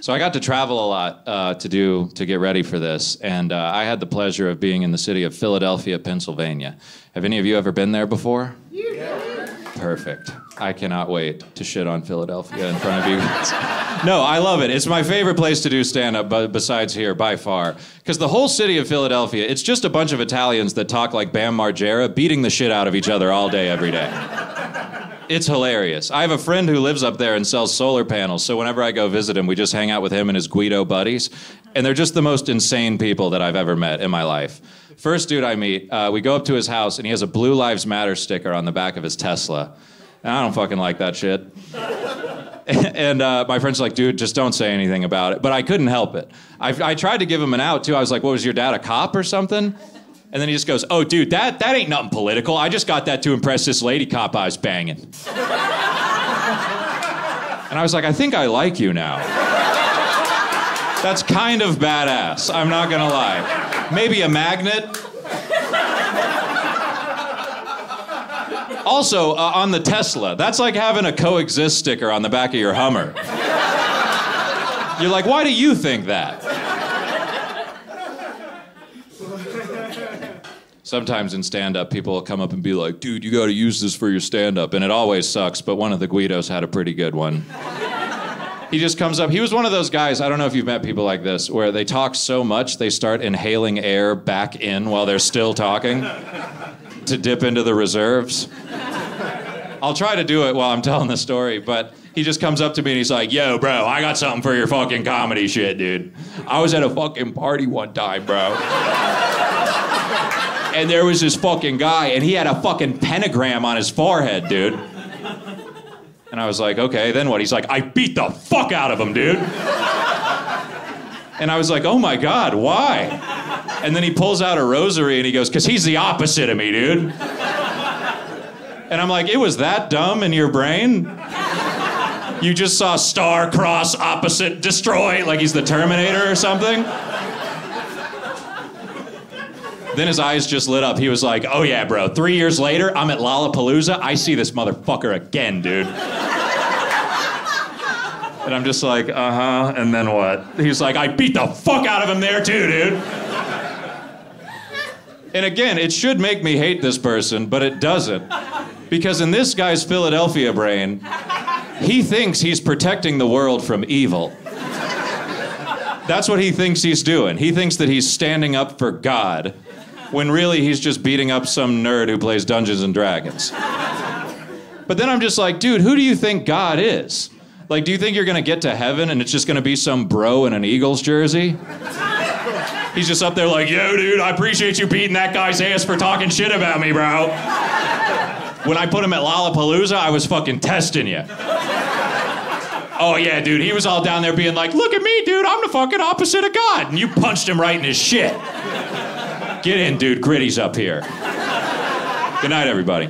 So I got to travel a lot to get ready for this, and I had the pleasure of being in the city of Philadelphia, Pennsylvania. Have any of you ever been there before? Yeah. Perfect. I cannot wait to shit on Philadelphia in front of you guys. No, I love it. It's my favorite place to do stand-up, but besides here, by far. Because the whole city of Philadelphia, it's just a bunch of Italians that talk like Bam Margera, beating the shit out of each other all day, every day. It's hilarious. I have a friend who lives up there and sells solar panels, so whenever I go visit him, we just hang out with him and his Guido buddies, and they're just the most insane people that I've ever met in my life. First dude I meet, we go up to his house, and he has a Blue Lives Matter sticker on the back of his Tesla. And I don't fucking like that shit. And my friend's like, dude, just don't say anything about it. But I couldn't help it. I tried to give him an out, too. I was like, what, was your dad a cop or something? And then he just goes, oh, dude, that ain't nothing political. I just got that to impress this lady cop I was banging. And I was like, I think I like you now. That's kind of badass, I'm not gonna lie. Maybe a magnet. Also, on the Tesla, that's like having a coexist sticker on the back of your Hummer. You're like, why do you think that? Sometimes in stand-up, people will come up and be like, dude, you gotta use this for your stand-up. And it always sucks, but one of the Guidos had a pretty good one. He just comes up, he was one of those guys, I don't know if you've met people like this, where they talk so much, they start inhaling air back in while they're still talking to dip into the reserves. I'll try to do it while I'm telling the story, but he just comes up to me and he's like, yo, bro, I got something for your fucking comedy shit, dude. I was at a fucking party one time, bro. And there was this fucking guy, and he had a fucking pentagram on his forehead, dude. And I was like, okay, then what? He's like, I beat the fuck out of him, dude. And I was like, oh my God, why? And then he pulls out a rosary and he goes, because he's the opposite of me, dude. And I'm like, it was that dumb in your brain? You just saw star, cross, opposite, destroy, like he's the Terminator or something? Then his eyes just lit up. He was like, oh yeah, bro, 3 years later, I'm at Lollapalooza. I see this motherfucker again, dude. And I'm just like, uh-huh, and then what? He's like, I beat the fuck out of him there too, dude. And again, it should make me hate this person, but it doesn't. Because in this guy's Philadelphia brain, he thinks he's protecting the world from evil. That's what he thinks he's doing. He thinks that he's standing up for God, when really he's just beating up some nerd who plays Dungeons and Dragons. But then I'm just like, dude, who do you think God is? Like, do you think you're gonna get to heaven and it's just gonna be some bro in an Eagles jersey? He's just up there like, yo, dude, I appreciate you beating that guy's ass for talking shit about me, bro. When I put him at Lollapalooza, I was fucking testing you. Oh yeah, dude, he was all down there being like, look at me, dude, I'm the fucking opposite of God. And you punched him right in his shit. Get in, dude, Gritty's up here. Good night, everybody.